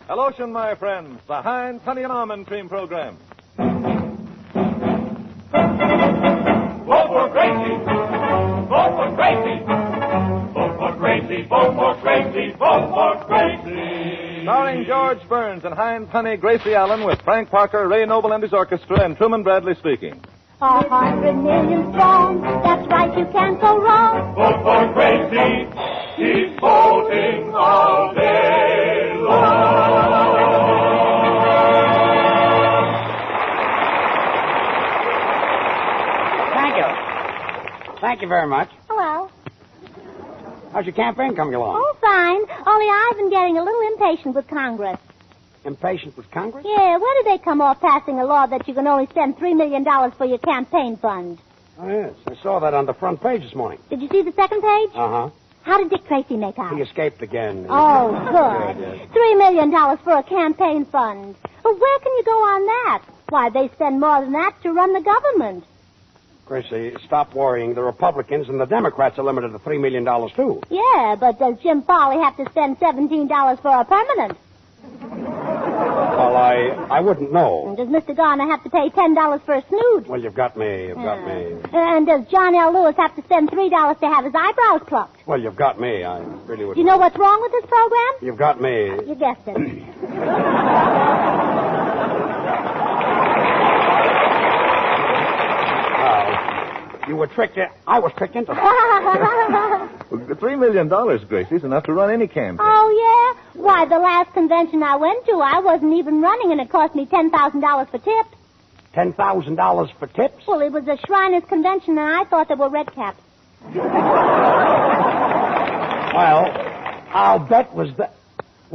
Hello, my friends. The Heinz Honey and Almond Cream Program. Vote for Gracie! Vote for Gracie! Vote for Gracie! Vote for Gracie! Vote for Gracie! Starring George Burns and Heinz Honey, Gracie Allen, with Frank Parker, Ray Noble and his orchestra, and Truman Bradley speaking. 100 million strong, that's right, you can't go wrong. Vote for Gracie! Keep voting all day long! Thank you very much. Hello. How's your campaign coming along? Oh, fine. Only I've been getting a little impatient with Congress. Impatient with Congress? Yeah, where did they come off passing a law that you can only spend $3 million for your campaign fund? Oh, yes. I saw that on the front page this morning. Did you see the second page? Uh-huh. How did Dick Tracy make out? He escaped again. Oh, good. Yes. $3 million for a campaign fund. Well, where can you go on that? Why, they spend more than that to run the government. Gracie, stop worrying. The Republicans and the Democrats are limited to $3 million, too. Yeah, but does Jim Farley have to spend $17 for a permanent? Well, I wouldn't know. And does Mr. Garner have to pay $10 for a snoot? Well, you've got me. You've got me. And does John L. Lewis have to spend $3 to have his eyebrows plucked? Well, you've got me. I really would. Do you know what's wrong with this program? You've got me. You guessed it. You were tricked. I was tricked into that. Well, $3 million, Gracie, is enough to run any campaign. Oh, yeah? Why, the last convention I went to, I wasn't even running, and it cost me $10,000 for tips. $10,000 for tips? Well, it was a Shriners convention, and I thought they were red caps. Well, I'll bet were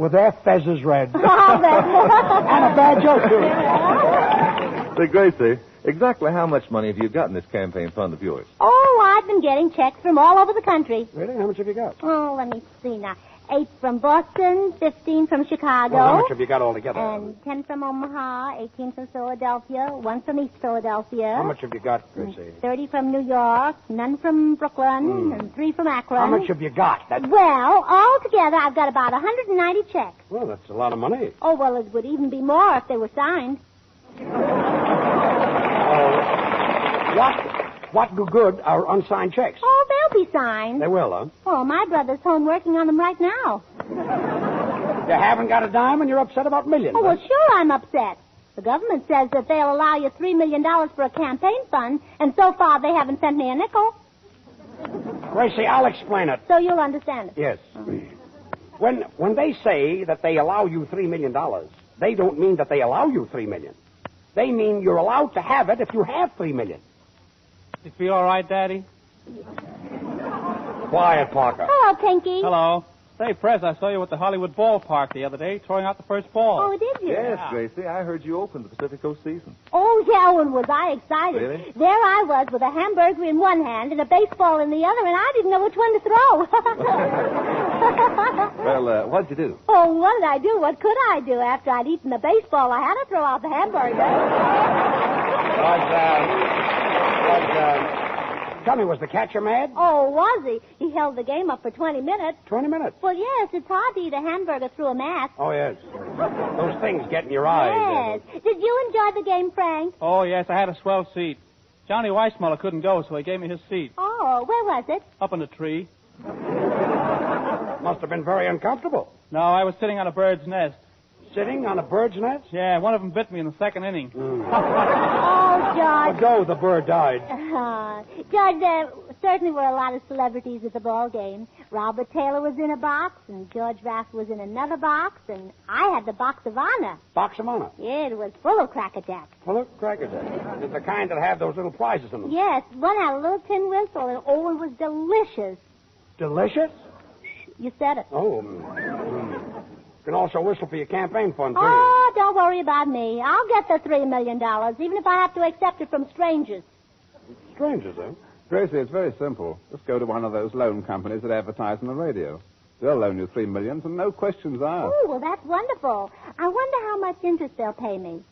their fezzes red. I'll bet. And a bad joke, too. Say, Gracie, exactly how much money have you got in this campaign fund of yours? Oh, I've been getting checks from all over the country. Really? How much have you got? Oh, let me see now. 8 from Boston, 15 from Chicago. Well, how much have you got altogether? And 10 from Omaha, 18 from Philadelphia, 1 from East Philadelphia. How much have you got, Gracie? 30 from New York, none from Brooklyn, and 3 from Akron. How much have you got? Well, altogether, I've got about 190 checks. Well, that's a lot of money. Oh, well, it would even be more if they were signed. What good are unsigned checks? Oh, they'll be signed. They will, huh? Oh, my brother's home working on them right now. You haven't got a dime and you're upset about millions. Oh, well, sure I'm upset. The government says that they'll allow you $3 million for a campaign fund, and so far they haven't sent me a nickel. Gracie, I'll explain it. So you'll understand it. Yes. When they say that they allow you $3 million, they don't mean that they allow you $3 million. They mean you're allowed to have it if you have $3 million. You feel all right, Daddy? Quiet, Parker. Hello, Pinky. Hello. Say, Prez, I saw you at the Hollywood ballpark the other day throwing out the first ball. Oh, did you? Yes, Gracie, I heard you opened the Pacific Coast season. Oh, yeah, and was I excited. Really? There I was with a hamburger in one hand and a baseball in the other, and I didn't know which one to throw. Well, what'd you do? Oh, what did I do? What could I do? After I'd eaten the baseball, I had to throw out the hamburger. Tell me, was the catcher mad? Oh, was he? He held the game up for 20 minutes. 20 minutes. Well, yes, it's hard to eat a hamburger through a mask. Oh, yes. Those things get in your eyes. Yes. Did you enjoy the game, Frank? Oh, yes, I had a swell seat. Johnny Weissmuller couldn't go, so he gave me his seat. Oh, where was it? Up in the tree. Must have been very uncomfortable. No, I was sitting on a bird's nest. Sitting on a bird's nest? Yeah, one of them bit me in the second inning. Oh, George. Ago, the bird died. George, there certainly were a lot of celebrities at the ball game. Robert Taylor was in a box, and George Raft was in another box, and I had the box of honor. Box of honor. Yeah, it was full of Cracker Jacks. Full of Cracker Jacks. It's the kind that have those little prizes in them. Yes, one had a little tin whistle, and oh, it was delicious. Delicious? You said it. Oh. You can also whistle for your campaign fund, too. Oh, don't worry about me. I'll get the $3 million, even if I have to accept it from strangers. Strangers, eh? Gracie, it's very simple. Just go to one of those loan companies that advertise on the radio. They'll loan you $3 million and no questions asked. Oh, well, that's wonderful. I wonder how much interest they'll pay me.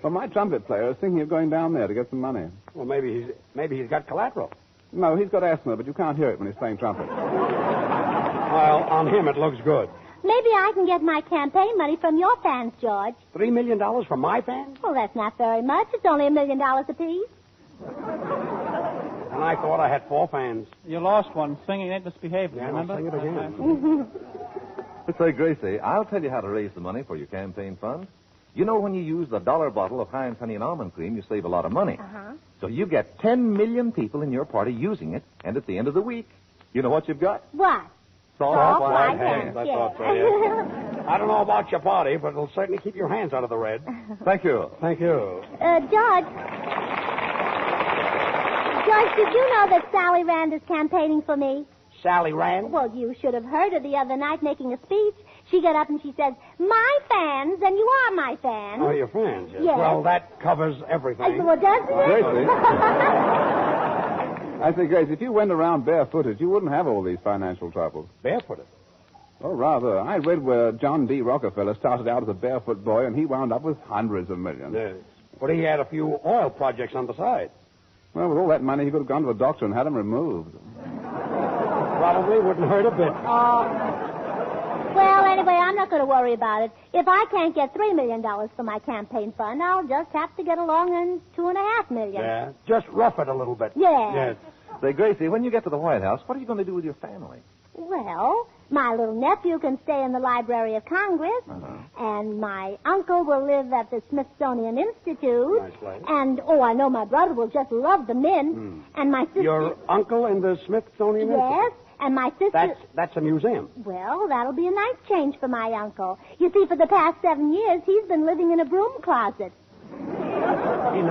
Well, my trumpet player is thinking of going down there to get some money. Well, maybe he's got collateral. No, he's got asthma, but you can't hear it when he's playing trumpet. Well, on him it looks good. maybe I can get my campaign money from your fans, George. $3 million from my fans? Well, that's not very much. It's only $1 million apiece. And I thought I had 4 fans. You lost one singing Ain't Misbehaving, Yeah, remember? I'll sing it again. Say, Gracie, I'll tell you how to raise the money for your campaign fund. You know, when you use the dollar bottle of Heinz Honey and Almond Cream, you save a lot of money. Uh-huh. So you get 10 million people in your party using it, and at the end of the week, you know what you've got? What? Soft white hands. I yes. thought so, yes. I don't know about your party, but it'll certainly keep your hands out of the red. Thank you. Thank you. George, did you know that Sally Rand is campaigning for me? Sally Rand? Well, you should have heard her the other night making a speech. She got up and she said, "My fans, and you are my fans." Oh, your fans, yes. Yes. Well, that covers everything. Well, doesn't it? Gracie. I say, Grace, if you went around barefooted, you wouldn't have all these financial troubles. Barefooted. Oh, rather. I read where John D. Rockefeller started out as a barefoot boy, and he wound up with hundreds of millions. Yes. But he had a few oil projects on the side. Well, with all that money, he could have gone to a doctor and had them removed. Probably wouldn't hurt a bit. Well, anyway, I'm not going to worry about it. If I can't get $3 million for my campaign fund, I'll just have to get along on $2.5 million. Yeah. Just rough it a little bit. Yes. Yes. Say, Gracie, when you get to the White House, what are you going to do with your family? Well, my little nephew can stay in the Library of Congress, and my uncle will live at the Smithsonian Institute. Nice place. And, I know my brother will just love the Mint. And my sister... Your uncle in the Smithsonian Yes, Institute? and my sister... That's a museum. Well, that'll be a nice change for my uncle. You see, for the past 7 years, he's been living in a broom closet. In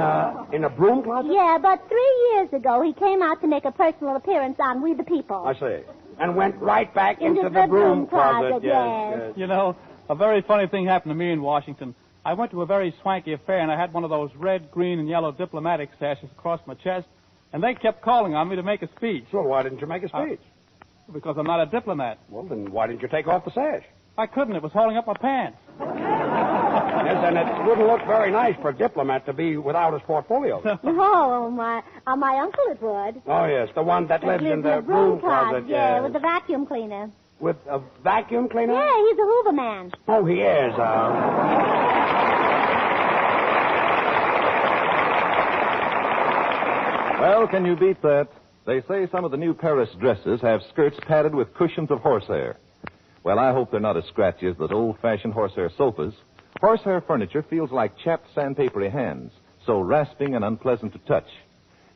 a broom closet? Yeah, but 3 years ago, he came out to make a personal appearance on We the People. I see. And went right back Into into the broom closet, Yes. You know, a very funny thing happened to me in Washington. I went to a very swanky affair, and I had one of those red, green, and yellow diplomatic sashes across my chest, and they kept calling on me to make a speech. So why didn't you make a speech? Because I'm not a diplomat. Well, then why didn't you take off the sash? I couldn't. It was holding up my pants. Yes, and it wouldn't look very nice for a diplomat to be without his portfolio. Oh, my uncle it would. Oh, yes, the one that lives in the broom closet. Yeah, yes. with the vacuum cleaner. With a vacuum cleaner? Yeah, he's a Hoover man. Oh, he is. Well, can you beat that? They say some of the new Paris dresses have skirts padded with cushions of horsehair. Well, I hope they're not as scratchy as those old-fashioned horsehair sofas. Horsehair furniture feels like chapped sandpapery hands, so rasping and unpleasant to touch.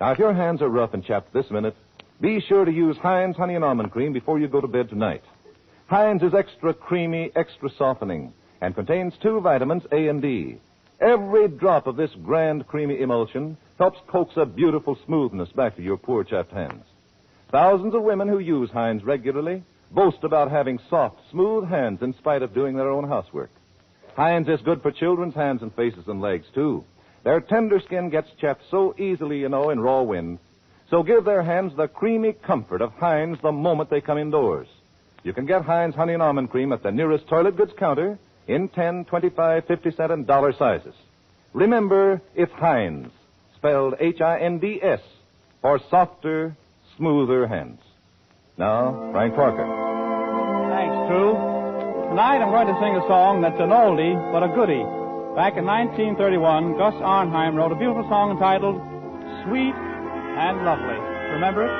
Now, if your hands are rough and chapped this minute, be sure to use Heinz Honey and Almond Cream before you go to bed tonight. Heinz is extra creamy, extra softening, and contains 2 vitamins, A and D. Every drop of this grand, creamy emulsion helps coax a beautiful smoothness back to your poor chapped hands. Thousands of women who use Heinz regularly boast about having soft, smooth hands in spite of doing their own housework. Heinz is good for children's hands and faces and legs, too. Their tender skin gets chapped so easily, in raw wind. So give their hands the creamy comfort of Heinz the moment they come indoors. You can get Heinz Honey and Almond Cream at the nearest toilet goods counter in 10, 25, 50-cent, and dollar sizes. Remember, it's Heinz, spelled H-I-N-D-S, for softer, smoother hands. Now, Frank Parker. Thanks, True. Tonight I'm going to sing a song that's an oldie, but a goodie. Back in 1931, Gus Arnheim wrote a beautiful song entitled Sweet and Lovely. Remember it?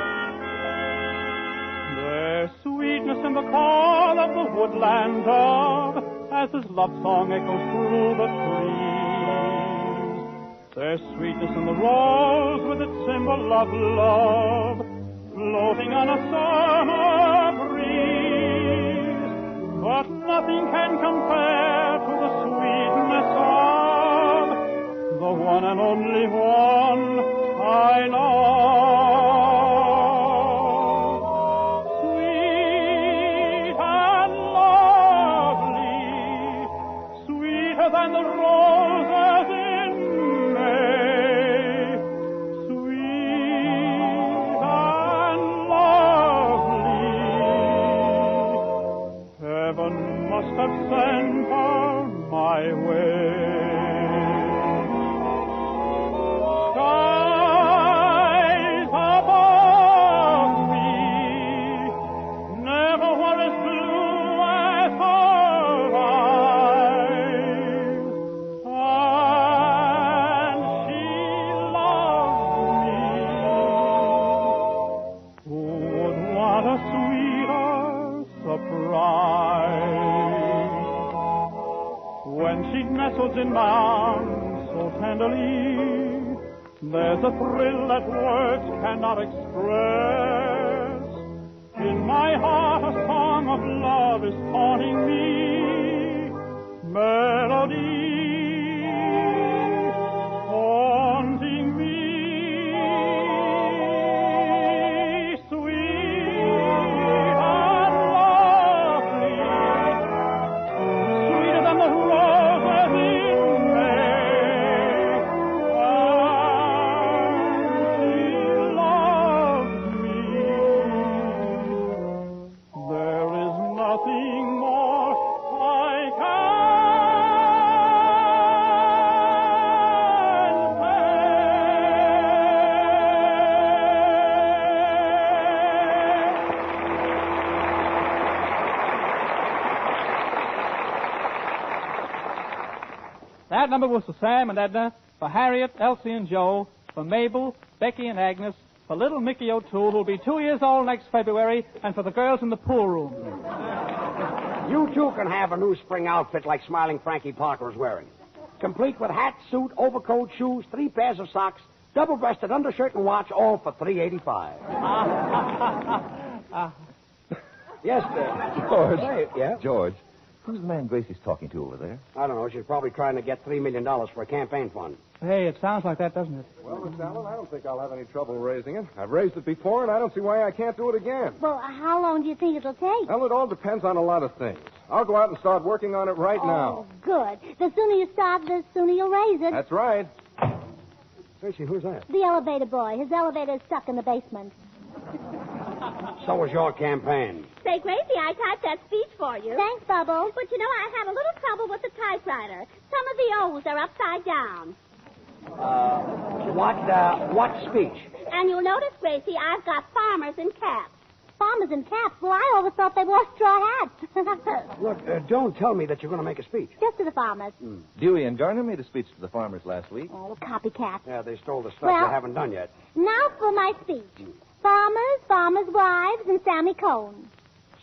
There's sweetness in the call of the woodland dove as his love song echoes through the trees. There's sweetness in the rose with its symbol of love floating on a summer breeze. But nothing can compare to the sweetness of the one and only one I love. Sweet and lovely, sweeter than the roses in May. Sweet and lovely, heaven must have sent her my way. Skies above me never were as blue as and she nestles in my arms so tenderly. There's a thrill that words cannot express. In my heart a song of love is haunting me. Melody, haunting me. Sweet and lovely, sweeter than the roses in May. And she loves me. There is nothing more I That number was for Sam and Edna, for Harriet, Elsie, and Joe, for Mabel, Becky, and Agnes, for little Mickey O'Toole, who'll be 2 years old next February, and for the girls in the pool room. You, too, can have a new spring outfit like Smiling Frankie Parker is wearing. Complete with hat, suit, overcoat, shoes, 3 pairs of socks, double-breasted undershirt and watch, all for $3.85. Yes, sir. George. Hey, yeah? George, who's the man Gracie's talking to over there? I don't know. She's probably trying to get $3 million for a campaign fund. Hey, it sounds like that, doesn't it? Well, Miss Allen, I don't think I'll have any trouble raising it. I've raised it before, and I don't see why I can't do it again. Well, how long do you think it'll take? Well, it all depends on a lot of things. I'll go out and start working on it right Oh, now. good. The sooner you start, the sooner you'll raise it. That's right. Gracie, who's that? The elevator boy. His elevator's stuck in the basement. So was your campaign. Say, Gracie, I typed that speech for you. Thanks, Bubbles. But you know, I have a little trouble with the typewriter. Some of the O's are upside down. What speech? And you'll notice, Gracie, I've got farmers in caps. Farmers in caps. Well, I always thought they wore straw hats. Look, don't tell me that you're going to make a speech. Just to the farmers. Dewey and Garner made a speech to the farmers last week. Oh, copycats. Yeah, they stole the stuff Well- you haven't done yet. Now for my speech. Farmers, farmers' wives, and Sammy Cohn.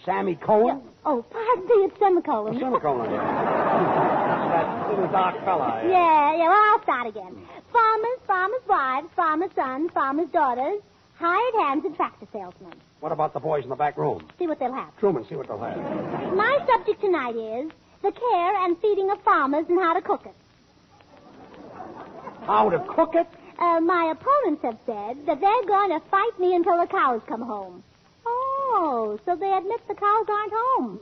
Sammy Cohen? Oh, pardon me, it's semicolon. Semicolon. That little dark fella. Yeah, well, I'll start again. Farmers, farmers' wives, farmers' sons, farmers' daughters, hired hands and tractor salesmen. What about the boys in the back room? See what they'll have. Truman, see what they'll have. My subject tonight is the care and feeding of farmers and how to cook it. How to cook it? My opponents have said that they're going to fight me until the cows come home. Oh, so they admit the cows aren't home.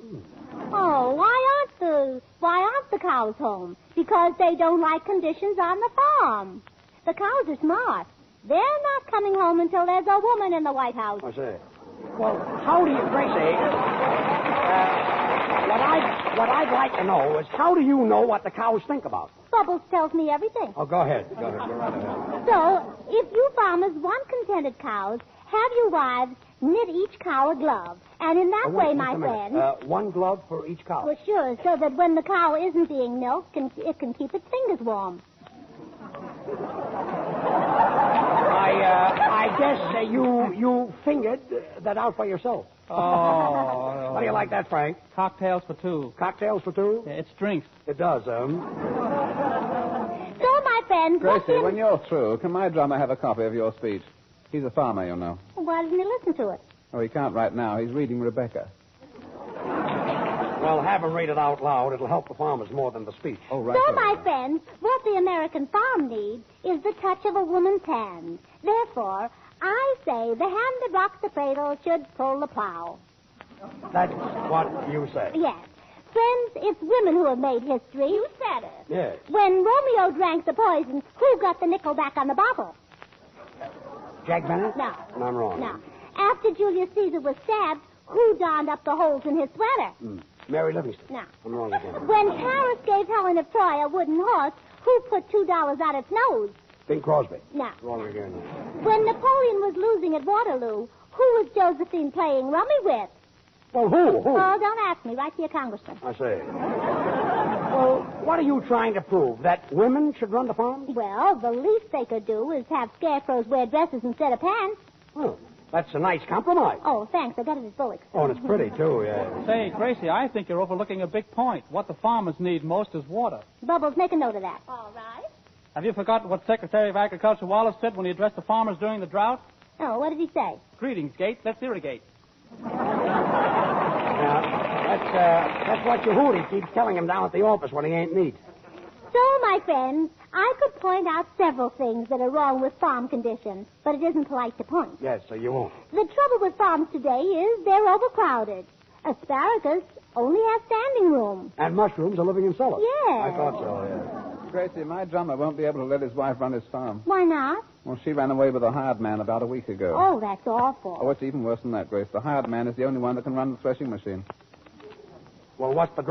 Oh, why aren't the cows home? Because they don't like conditions on the farm. The cows are smart. They're not coming home until there's a woman in the White House. I say. Well, how do you, Gracie? What I'd like to know is how do you know what the cows think about? Bubbles tells me everything. Oh, go ahead. Go right ahead. So, if you farmers want contented cows, have your wives knit each cow a glove. And in that way, my friend... one glove for each cow. Well, sure, so that when the cow isn't being milked, it can keep its fingers warm. I guess you figured that out for yourself. Oh. How do you like that, Frank? Cocktails for two. Cocktails for two? It's drinks. It does, So, my friends... Gracie, when you're through, can my drummer have a copy of your speech? He's a farmer, you know. Why didn't he listen to it? Oh, he can't right now. He's reading Rebecca. Well, have him read it out loud. It'll help the farmers more than the speech. Oh, right. So, my friends, what the American farm needs is the touch of a woman's hand. Therefore, I say the hand that rocks the cradle should pull the plow. That's what you say. Yes. Friends, it's women who have made history. You said it. Yes. When Romeo drank the poison, who got the nickel back on the bottle? Jack Bennett? No. And I'm wrong. No. After Julius Caesar was stabbed, who darned up the holes in his sweater? Mary Livingston. No. I'm wrong again. When Paris gave Helen of Troy a wooden horse, who put $2 on its nose? Bing Crosby. No. Wrong again. When Napoleon was losing at Waterloo, who was Josephine playing rummy with? Well, who? Oh, don't ask me. Write to your congressman. I say. Well, what are you trying to prove? That women should run the farm? Well, the least they could do is have scarecrows wear dresses instead of pants. Oh. That's a nice compromise. Oh, thanks. I got it at Bullock's. Oh, and it's pretty, too, yeah. Say, Gracie, I think you're overlooking a big point. What the farmers need most is water. Bubbles, make a note of that. All right. Have you forgotten what Secretary of Agriculture Wallace said when he addressed the farmers during the drought? Oh, what did he say? Greetings, Gate. Let's irrigate. That's what Yehudi keeps telling him down at the office when he ain't neat. So, my friends, I could point out several things that are wrong with farm conditions, but it isn't polite to point. Yes, so you won't. The trouble with farms today is they're overcrowded. Asparagus only has standing room. And mushrooms are living in cellars. Yeah. I thought so, yeah. Gracie, my drummer won't be able to let his wife run his farm. Why not? Well, she ran away with a hired man about a week ago. Oh, that's awful. Oh, it's even worse than that, Grace. The hired man is the only one that can run the threshing machine. Well, what's your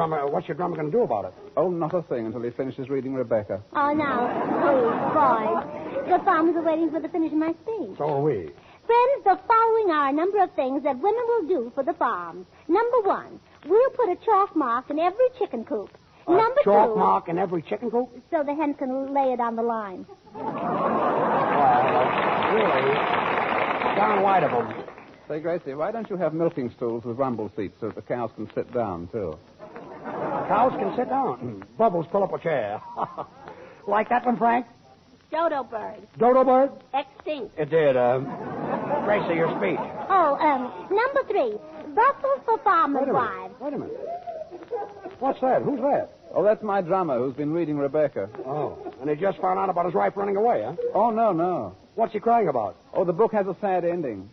drummer going to do about it? Oh, not a thing until he finishes reading Rebecca. Oh, now, please, boys. The farmers are waiting for the finish of my speech. So are we. Friends, the following are a number of things that women will do for the farms. Number one, we'll put a chalk mark in every chicken coop. Number chalk two, mark in every chicken coop? so the hens can lay it on the line. Well, really, darn white of them. Say, Gracie, why don't you have milking stools with rumble seats so that the cows can sit down, too? Cows can sit down. Bubbles, pull up a chair. Like that one, Frank? Dodo bird. Dodo bird? Extinct. It did. Gracie, your speech. Oh, number three, bustles for farmers' wives. Wait a minute. What's that? Who's that? Oh, that's my drummer who's been reading Rebecca. Oh, and he just found out about his wife running away, huh? Oh, no. What's he crying about? Oh, the book has a sad ending.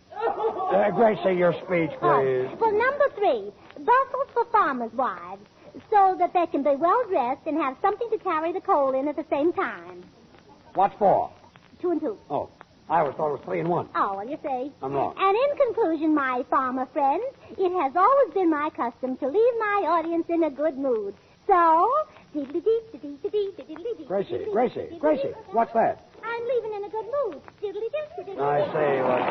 Gracie, your speech, please. Well, number three, bustles for farmers' wives, so that they can be well dressed and have something to carry the coal in at the same time. What for? 2 and 2. Oh, I always thought it was 3 and 1. Oh, well, you see. I'm wrong. And in conclusion, my farmer friends, it has always been my custom to leave my audience in a good mood. So, Gracie, what's that? I'm leaving in a good mood. I say, what?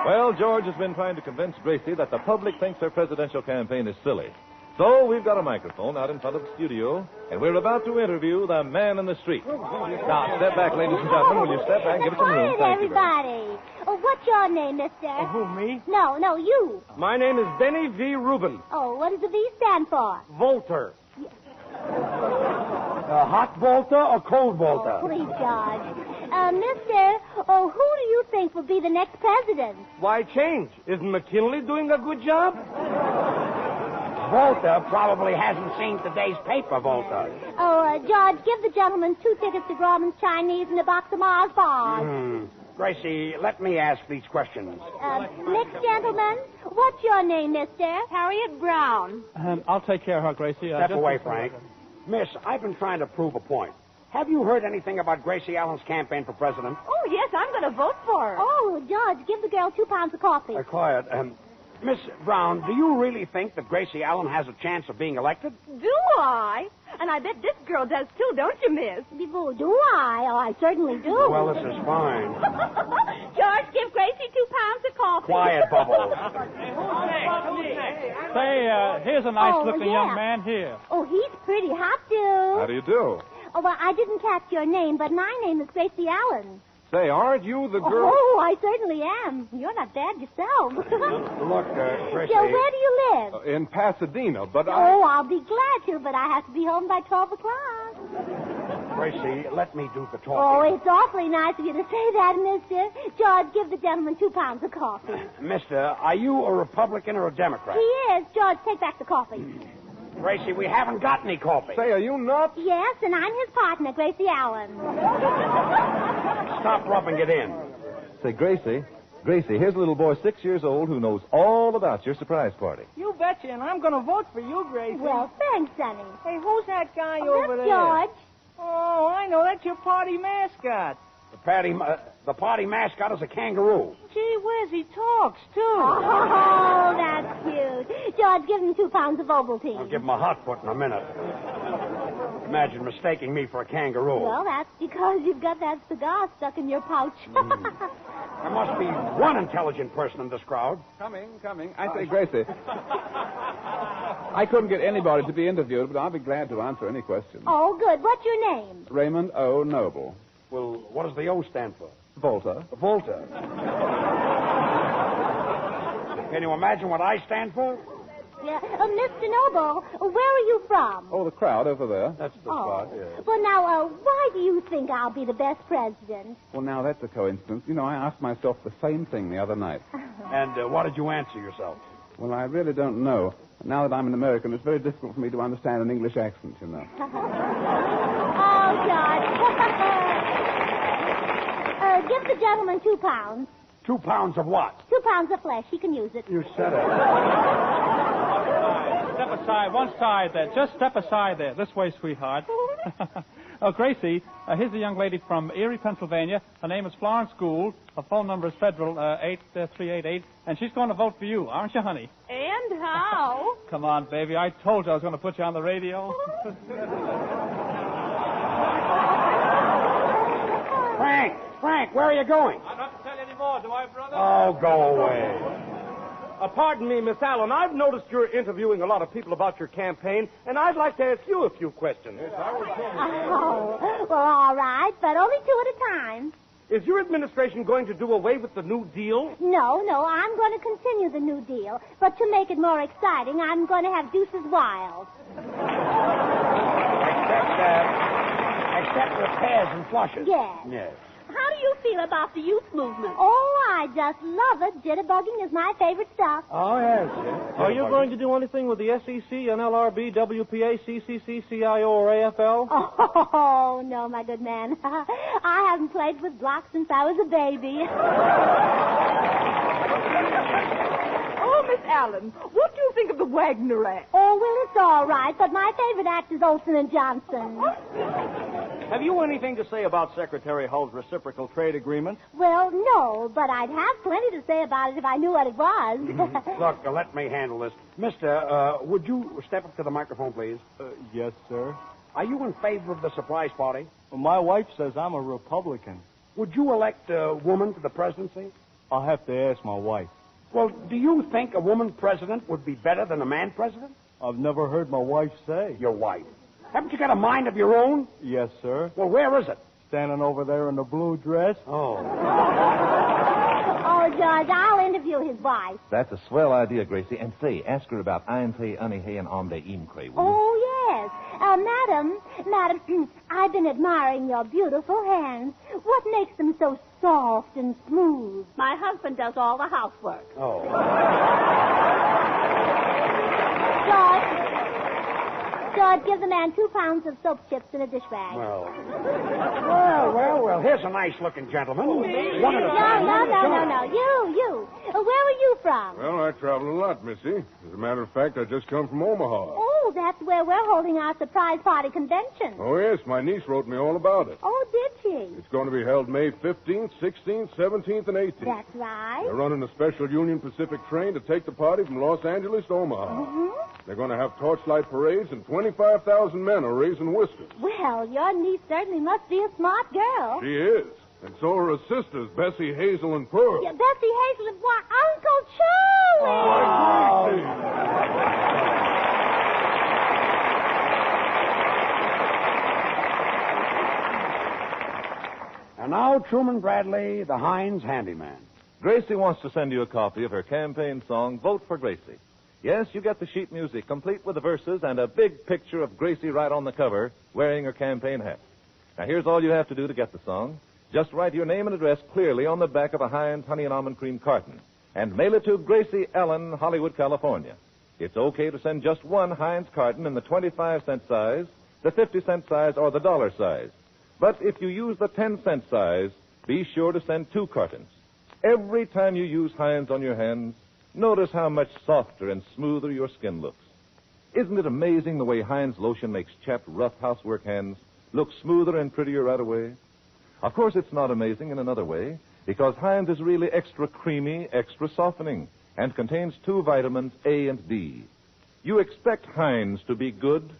Well, George has been trying to convince Gracie that the public thinks her presidential campaign is silly. So we've got a microphone out in front of the studio, and we're about to interview the man in the street. Now, step back, ladies and gentlemen. Will you step back and give us some room? Quiet, everybody. Oh, what's your name, mister? Who, me? No, you. My name is Benny V. Rubin. Oh, what does the V stand for? Volter. Hot Volta or cold Volta? Oh, please, George. Mister, who do you think will be the next president? Why change? Isn't McKinley doing a good job? Volta probably hasn't seen today's paper, Volta. Oh, George, give the gentleman 2 tickets to Grauman's Chinese and a box of Mars bars. Gracie, let me ask these questions. Next gentleman, what's your name, mister? Harriet Brown. I'll take care of her, Gracie. Step just away, a second. Frank. Miss, I've been trying to prove a point. Have you heard anything about Gracie Allen's campaign for president? Oh, yes, I'm going to vote for her. Oh, George, give the girl 2 pounds of coffee. Quiet. Miss Brown, do you really think that Gracie Allen has a chance of being elected? Do I? And I bet this girl does, too, don't you, miss? Do I? Oh, I certainly do. Well, this is fine. George, give Gracie 2 pounds of coffee. Quiet, Bubble. Say, here's a nice-looking young man here. Oh, he's pretty hot, dude. How do you do? Oh, well, I didn't catch your name, but my name is Gracie Allen. Say, aren't you the girl? Oh, I certainly am. You're not bad yourself. Look, Gracie. So where do you live? In Pasadena, but Oh, I'll be glad to, but I have to be home by 12 o'clock. Gracie, let me do the talking. Oh, it's awfully nice of you to say that, mister. George, give the gentleman 2 pounds of coffee. Mister, are you a Republican or a Democrat? He is. George, take back the coffee. Gracie, we haven't got any coffee. Say, are you nuts? Yes, and I'm his partner, Gracie Allen. Stop rubbing it in. Say, Gracie, here's a little boy 6 years old who knows all about your surprise party. You betcha, and I'm going to vote for you, Gracie. Well, thanks, Sonny. Hey, who's that guy Oh, over that's there? George. Oh, I know. That's your party mascot. The party mascot is a kangaroo. Gee whiz, he talks, too. Oh, that's cute. George, give him 2 pounds of Ovaltine. I'll give him a hot foot in a minute. Imagine mistaking me for a kangaroo. Well, that's because you've got that cigar stuck in your pouch. There must be one intelligent person in this crowd. Coming. I say, Gracie. I couldn't get anybody to be interviewed, but I'll be glad to answer any questions. Oh, good. What's your name? Raymond O. Noble. Well, what does the O stand for? Volta. Volta. Can you imagine what I stand for? Yeah. Mr. Noble, where are you from? Oh, the crowd over there. That's the spot, yeah. Well, now, why do you think I'll be the best president? Well, now, that's a coincidence. You know, I asked myself the same thing the other night. And what did you answer yourself? Well, I really don't know. Now that I'm an American, it's very difficult for me to understand an English accent, you know. Oh, George. Give the gentleman 2 pounds. 2 pounds of what? 2 pounds of flesh. He can use it. You said it. Step aside, one side there. Just step aside there. This way, sweetheart. Oh, Gracie, here's a young lady from Erie, Pennsylvania. Her name is Florence Gould. Her phone number is Federal 8388, and she's going to vote for you, aren't you, honey? And how? Come on, baby. I told you I was going to put you on the radio. Frank, where are you going? I don't have to tell you any more, do I, brother? Oh, go away. Pardon me, Miss Allen. I've noticed you're interviewing a lot of people about your campaign, and I'd like to ask you a few questions. Oh, well, all right, but only 2 at a time. Is your administration going to do away with the New Deal? No, I'm going to continue the New Deal. But to make it more exciting, I'm going to have Deuces Wild. Except repairs and flushes. Yes. How do you feel about the youth movement? Oh, I just love it. Jitterbugging is my favorite stuff. Oh, yes. Are you going to do anything with the SEC, NLRB, WPA, CCC, CIO, or AFL? Oh, no, my good man. I haven't played with blocks since I was a baby. Oh, Miss Allen, what do you think of the Wagner Act? Oh, well, it's all right, but my favorite act is Olson and Johnson. Have you anything to say about Secretary Hull's reciprocal trade agreement? Well, no, but I'd have plenty to say about it if I knew what it was. Look, let me handle this. Mister, would you step up to the microphone, please? Yes, sir. Are you in favor of the surprise party? Well, my wife says I'm a Republican. Would you elect a woman to the presidency? I'll have to ask my wife. Well, do you think a woman president would be better than a man president? I've never heard my wife say. Your wife. Haven't you got a mind of your own? Yes, sir. Well, where is it? Standing over there in the blue dress. Oh. Oh, George, I'll interview his wife. That's a swell idea, Gracie. And say, ask her about Einte, Unihe, and Omde Imcre, will you? Oh, yes. Madam, I've been admiring your beautiful hands. What makes them so soft and smooth? My husband does all the housework. Oh. George, give the man 2 pounds of soap chips in a dish bag. Well. Here's a nice-looking gentleman. One at a No. time. You. Where were you from? Well, I travel a lot, Missy. As a matter of fact, I just come from Omaha. Oh, that's where we're holding our surprise party convention. Oh, yes, my niece wrote me all about it. Oh, did she? It's going to be held May 15th, 16th, 17th, and 18th. That's right. They're running a special Union Pacific train to take the party from Los Angeles to Omaha. Mm-hmm. They're going to have torchlight parades, and 25,000 men are raising whiskers. Well, your niece certainly must be a smart girl. She is. And so are her sisters, Bessie, Hazel, and Pearl. Yeah, Bessie Hazel and what? Uncle Charlie! And now, Truman Bradley, the Heinz handyman. Gracie wants to send you a copy of her campaign song, Vote for Gracie. Yes, you get the sheet music, complete with the verses and a big picture of Gracie right on the cover, wearing her campaign hat. Now, here's all you have to do to get the song. Just write your name and address clearly on the back of a Heinz Honey and Almond Cream carton and mail it to Gracie Allen, Hollywood, California. It's okay to send just one Heinz carton in the 25-cent size, the 50-cent size, or the dollar size. But if you use the 10-cent size, be sure to send 2 cartons. Every time you use Heinz on your hands, notice how much softer and smoother your skin looks. Isn't it amazing the way Heinz lotion makes chapped, rough housework hands look smoother and prettier right away? Of course, it's not amazing in another way, because Heinz is really extra creamy, extra softening, and contains 2 vitamins, A and D. You expect Heinz to be good?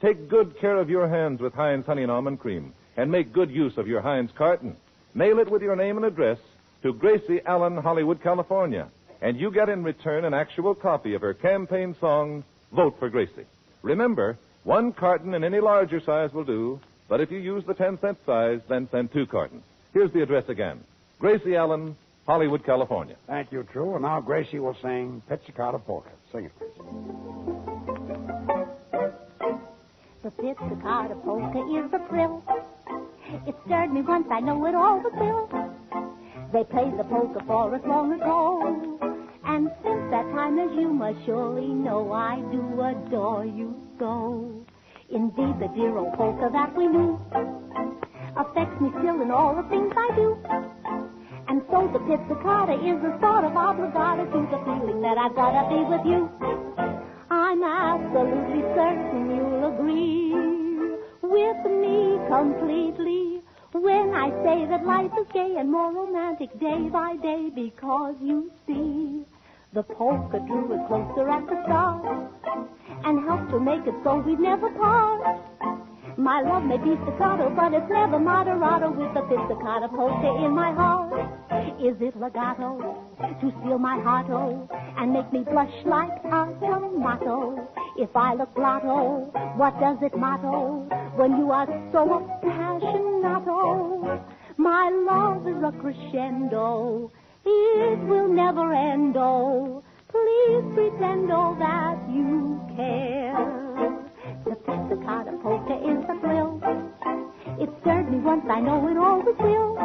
Take good care of your hands with Heinz Honey and Almond Cream, and make good use of your Heinz carton. Mail it with your name and address to Gracie Allen, Hollywood, California, and you get in return an actual copy of her campaign song, Vote for Gracie. Remember, 1 carton in any larger size will do, but if you use the 10-cent size, then send 2 cartons. Here's the address again. Gracie Allen, Hollywood, California. Thank you, True. And now Gracie will sing Pizzicato Polka. Sing it, Gracie. The Pizzicato Polka is a thrill. It stirred me once, I know it all but will. They played the polka for us long ago. And since that time, as you must surely know, I do adore you so. Indeed, the dear old polka that we knew affects me still in all the things I do. And so the pizzicata is a sort of obligata to the feeling that I've got to be with you. I'm absolutely certain you'll agree with me completely when I say that life is gay and more romantic day by day, because you see, the polka drew us closer at the start and helped to make it so we'd never part. My love may be staccato, but it's never moderato with the pizzicato polka in my heart. Is it legato to steal my heart-o and make me blush like a tomato? If I look blotto, what does it motto when you are so appassionato? My love is a crescendo. It will never end, oh. Please pretend, oh, that you care. The pizzicato polka is a thrill. It stirred me once, I know it always will.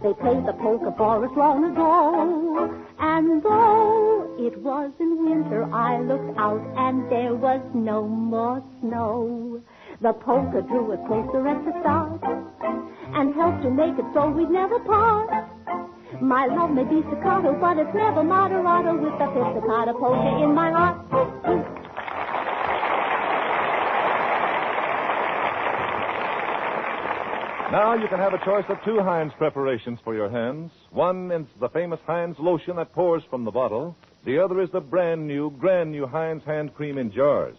They played the polka for us long ago. And though it was in winter, I looked out and there was no more snow. The polka drew us closer at the start and helped to make it so we'd never part. My love may be staccato, but it's never moderato with the pizzicato polka in my heart. Now you can have a choice of 2 Heinz preparations for your hands. One is the famous Heinz lotion that pours from the bottle. The other is the brand new Heinz hand cream in jars.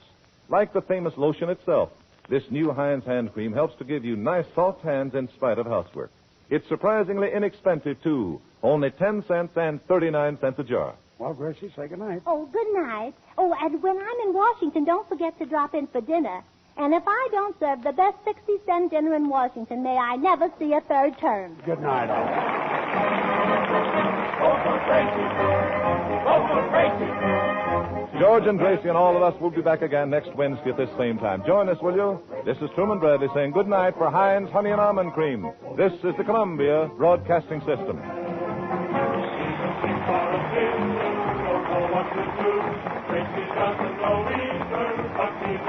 Like the famous lotion itself, this new Heinz hand cream helps to give you nice, soft hands in spite of housework. It's surprisingly inexpensive, too. Only 10 cents and 39 cents a jar. Well, Gracie, say goodnight. Oh, good night. Oh, and when I'm in Washington, don't forget to drop in for dinner. And if I don't serve the best 60-cent dinner in Washington, may I never see a third term. Good night, all. Vote for Gracie. Vote for Gracie. George and Gracie and all of us will be back again next Wednesday at this same time. Join us, will you? This is Truman Bradley saying good night for Heinz Honey and Almond Cream. This is the Columbia Broadcasting System. Gracie doesn't know Eastern, but he's